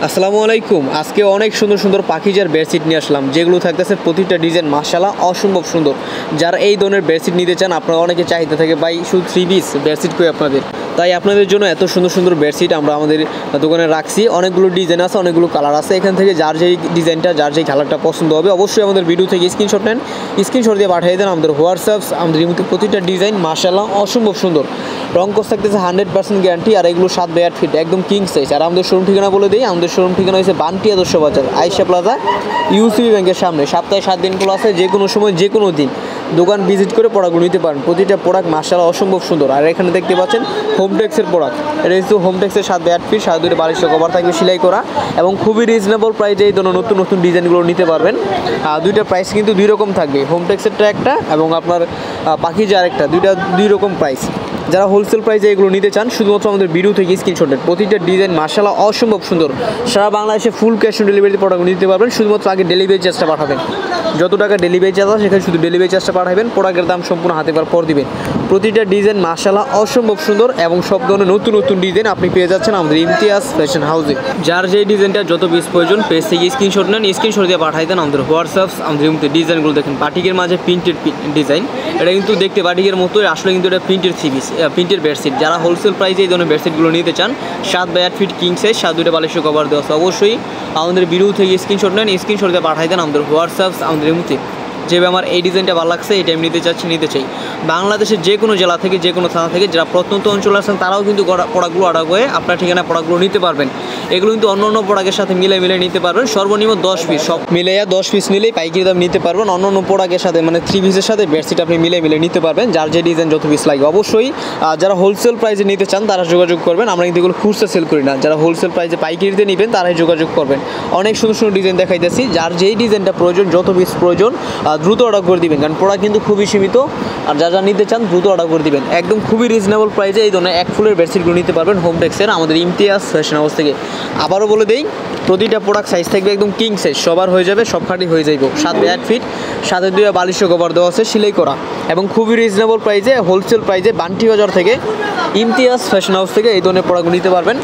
আসসালামু আলাইকুম। আজকে অনেক সুন্দর সুন্দর পাখিজার বেডশিট নিয়ে আসলাম, যেগুলো থাকতেছে প্রতিটা ডিজাইন মাশাআল্লাহ অসম্ভব সুন্দর। যারা এই ধরনের বেডশিট নিতে চান, আপনারা অনেকে চাহিদা থাকে ভাই শুধু 3 পিস বেডশিট কই আপনাদের, তাই আপনাদের জন্য এত সুন্দর সুন্দর বেডশিট আমরা আমাদের দোকানে রাখছি। অনেকগুলো ডিজাইন আছে, অনেকগুলো কালার আছে। এখান থেকে যার যেই ডিজাইনটা, যার যেই কালারটা পছন্দ হবে অবশ্যই আমাদের ভিডিও থেকে স্ক্রিনশট নেন, স্ক্রিনশট দিয়ে পাঠিয়ে দেন আমাদের হোয়াটসঅ্যাপ। আমাদের এই মধ্যে প্রতিটা ডিজাইন মাশাআল্লাহ অসম্ভব সুন্দর। রং কোর্স থাকতেছে 100% গ্যারান্টি, আর এগুলো 7/8 ফিট একদম কিং সাইজ। আর আমাদের শোরুম ঠিকানা বলে দিই, আমাদের শোরুম ঠিকানা হয়েছে বান্টি আদর্শ বাজার, আয়েশা প্লাজা, ইউসিবি ব্যাংকের সামনে। সপ্তাহে 7 দিন খোলা আছে, যে কোনো সময় যে কোনো দিন দোকান ভিজিট করে প্রোডাক্টগুলো নিতে পারেন। প্রতিটা প্রোডাক্ট মাশাআল্লাহ অসম্ভব সুন্দর। আর এখানে দেখতে পাচ্ছেন হোমটেক্সের প্রোডাক্ট, এটা হচ্ছে হোমটেক্সের 7/8 ফিট, 2.5 বালিশের কভার থাকবে সেলাই করা, এবং খুবই রিজনেবল প্রাইসে এই ধরনের নতুন নতুন ডিজাইনগুলো নিতে পারবেন। দুইটা প্রাইস কিন্তু দুই রকম থাকবে, হোমটেক্সেরটা একটা এবং আপনার পাখিজা আরেকটা, দুই রকম প্রাইস। যারা হোলসেল প্রাইসে এগুলো নিতে চান শুধুমাত্র আমাদের ভিডিও থেকে স্ক্রিনশট নেন। প্রতিটা ডিজাইন মাশাআল্লাহ অসম্ভব সুন্দর। সারা বাংলাদেশে ফুল ক্যাশ অন ডেলিভারিতে প্রোডাক্ট নিতে পারবেন, শুধুমাত্র আগে ডেলিভারি চার্জটা পাঠাবেন। যত টাকা ডেলিভারি চার্জ আছে সেখানে শুধু ডেলিভারি চার্জটা পাঠাবেন, প্রোডাক্টের দাম সম্পূর্ণ হাতে পাওয়ার পর দিবেন। প্রতিটা ডিজাইন মাশাআল্লাহ অসম্ভব সুন্দর, এবং সব ধরনের নতুন নতুন ডিজাইন আপনি পেয়ে যাচ্ছেন আমাদের ইমতিয়াজ ফ্যাশন হাউসে। যার যেই ডিজাইনটা যত পিস প্রয়োজন পেজ থেকে স্ক্রিনশট নেন, স্ক্রিনশট দিয়ে পাঠাই দেন আমাদের হোয়াটসঅ্যাপ। আমাদের মধ্যে ডিজাইনগুলো দেখেন, বাটিকের মাঝে প্রিন্টেড ডিজাইন, এটা কিন্তু দেখতে বাটিকের মতোই, আসলে কিন্তু এটা প্রিন্টেড থ্রি পিস, প্রিন্টের বেডশিট। যারা হোলসেল প্রাইসে এই ধরনের বেডশিটগুলো নিতে চান, 7/8 ফিট কিং সাইজ, 2.5 বালিশের কভার দেওয়া আছে, অবশ্যই আমাদের ভিডিও থেকে স্ক্রিনশট নেন, স্ক্রিনশট দিয়ে পাঠাই দেন আমাদের হোয়াটসঅ্যাপ। আমাদের মধ্যে যেভাবে আমার এই ডিজাইনটা ভালো লাগছে, এই টাইম নিতে চাই। বাংলাদেশের যে কোনো জেলা থেকে, যে কোনো থানা থেকে যারা প্রত্যন্ত অঞ্চলে আছেন তারাও কিন্তু প্রোডাক্টগুলো অর্ডার করে আপনার ঠিকানায় প্রোডাক্টগুলো নিতে পারবেন। এগুলো কিন্তু অন্য অন্য প্রোডাক্টের সাথে মিলে নিতে পারবেন। সর্বনিম্ন 10 পিস, সব মিলাইয়া 10 পিস নিলেই পাইকারি দাম নিতে পারবেন। অন্য অন্য প্রোডাক্টের সাথে মানে 3 পিসের সাথে বেডশিট আপনি মিলে নিতে পারবেন, যার যে ডিজাইন যত পিস লাগে। অবশ্যই যারা হোলসেল প্রাইসে নিতে চান তারা যোগাযোগ করবেন, আমরা কিন্তু এগুলো খুচরা সেল করি না। যারা হোলসেল প্রাইসে পাইকারিতে নেবেন তারাই যোগাযোগ করবেন। অনেক সুন্দর সুন্দর ডিজাইন দেখাইতেছি, যার যেই ডিজাইনটা প্রয়োজন, যত পিস প্রয়োজন দ্রুত অর্ডার করে দিবেন, কারণ প্রোডাক্ট কিন্তু খুবই সীমিত। আর যা নিতে চান দ্রুত অর্ডার করে দিবেন, একদম খুবই রিজনেবল প্রাইসে এই ধরনের এক ফুলের বেডশিটগুলো নিতে পারবেন হোমটেক্সের আমাদের ইমতিয়াজ ফ্যাশন হাউস থেকে। আবারও বলে দেই, প্রতিটা প্রোডাক্ট সাইজ থাকবে একদম কিং সাইজ, সবার হয়ে যাবে, সব খাটি হয়ে যাইব। 7/8 ফিট, 2.5 বালিশের কভার দেওয়া আছে সেলাই করা, এবং খুবই রিজনেবল প্রাইসে হোলসেল প্রাইসে বান্টি বাজার থেকে ইমতিয়াজ ফ্যাশন হাউস থেকে এই ধরনের প্রোডাক্টগুলো নিতে পারবেন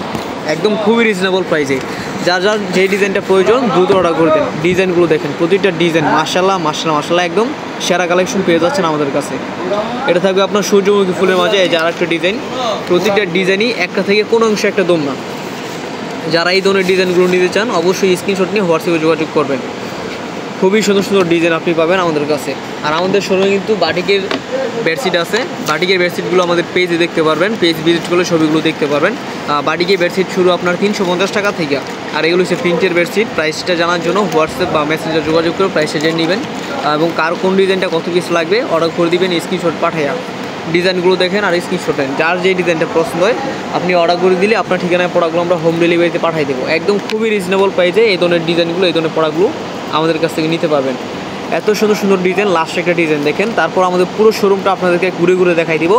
একদম খুবই রিজনেবল প্রাইসে। যার যেই ডিজাইনটা প্রয়োজন দ্রুত অর্ডার করে দেন। ডিজাইনগুলো দেখেন, প্রতিটা ডিজাইন মাশাআল্লাহ একদম সেরা কালেকশন পেয়ে যাচ্ছেন আমাদের কাছে। এটা থাকবে আপনার সূর্যমুখী ফুলের মাঝে এই যে আরেকটা ডিজাইন। প্রতিটা ডিজাইনই একটা থেকে কোনো অংশ একটা দম না। যারা এই ধরনের ডিজাইনগুলো নিতে চান অবশ্যই স্ক্রিনশট নিয়ে হোয়াটসঅ্যাপে যোগাযোগ করবেন। খুবই সুন্দর সুন্দর ডিজাইন আপনি পাবেন আমাদের কাছে। আর আমাদের শোরুমে কিন্তু বাটিকের বেডশিট আছে, বাটিকের বেডশিটগুলো আমাদের পেজে দেখতে পারবেন, পেজ ভিজিট করলে ছবিগুলো দেখতে পারবেন। বাটিকের বেডশিট শুরু আপনার 350 টাকা থেকে, আর এগুলো হচ্ছে প্রিন্টের বেডশিট। প্রাইসটা জানার জন্য হোয়াটসঅ্যাপ বা মেসেঞ্জার যোগাযোগ করে প্রাইসটা জেনে নেবেন, এবং কার কোন ডিজাইনটা কত পিস লাগবে অর্ডার করে দিবেন, স্ক্রিনশট পাঠাইয়া ডিজাইনগুলো দেখেন আর স্ক্রিনশট নেন। যার যে ডিজাইনটা পছন্দ হয় আপনি অর্ডার করে দিলে আপনার ঠিকানায় প্রোডাক্টগুলো আমরা হোম ডেলিভারিতে পাঠিয়ে দেবো। একদম খুবই রিজনেবল প্রাইসে এই ধরনের ডিজাইনগুলো, এই ধরনের প্রোডাক্টগুলো আমাদের কাছ থেকে নিতে পারবেন। এত সুন্দর সুন্দর ডিজাইন, লাস্ট একটা ডিজাইন দেখেন, তারপর আমাদের পুরো শোরুমটা আপনাদেরকে ঘুরে ঘুরে দেখাই দিব।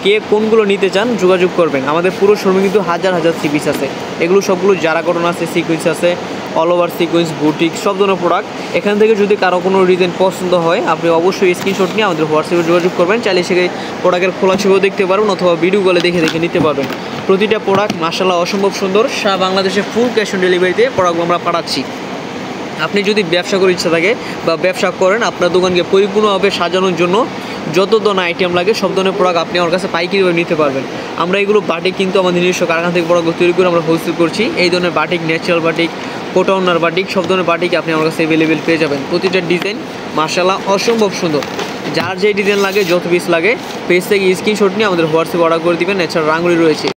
কে কোনগুলো নিতে চান যোগাযোগ করবেন। আমাদের পুরো শোরুমে কিন্তু হাজার হাজার সিপিস আছে, এগুলো সবগুলো যারা কটন আছে, সিকুয়েন্স আছে, অল ওভার সিকুয়েন্স, বুটিক, সব ধরনের প্রোডাক্ট। এখান থেকে যদি কারো কোনো ডিজাইন পছন্দ হয় আপনি অবশ্যই স্ক্রিনশট নিয়ে আমাদের হোয়াটসঅ্যাপে যোগাযোগ করবেন। চাইলে সেখানে প্রোডাক্টের খোলা ছবিও দেখতে পারবেন, অথবা ভিডিও কলে দেখে নিতে পারবেন। প্রতিটা প্রোডাক্ট মাশাআল্লাহ অসম্ভব সুন্দর। সারা বাংলাদেশে ফুল ক্যাশ অন ডেলিভারিতে প্রোডাক্টগুলো আমরা পাঠাচ্ছি। আপনি যদি ব্যবসা করার ইচ্ছা থাকে বা ব্যবসা করেন, আপনার দোকানকে পরিপূর্ণভাবে সাজানোর জন্য যত ধরনের আইটেম লাগে সব ধরনের প্রোডাক্ট আপনি আমার কাছে পাইকারিভাবে নিতে পারবেন। আমরা এগুলো বাটিক কিন্তু আমাদের নিজস্ব কারখানা থেকে প্রোডাক্ট তৈরি করে আমরা হোলসেল করছি। এই ধরনের বাটিক, ন্যাচারাল বাটিক, কোটাউনার বাটিক, সব ধরনের বাটিক আপনি আমার কাছে অ্যাভেলেবেল পেয়ে যাবেন। প্রতিটা ডিজাইন মাশাআল্লাহ অসম্ভব সুন্দর। যার যে ডিজাইন লাগে, যত পিস লাগে পেজ থেকে স্ক্রিনশট নিয়ে আমাদের হোয়াটসঅ্যাপে অর্ডার করে দিবেন। এছাড়া রাঙ্গুলি রয়েছে।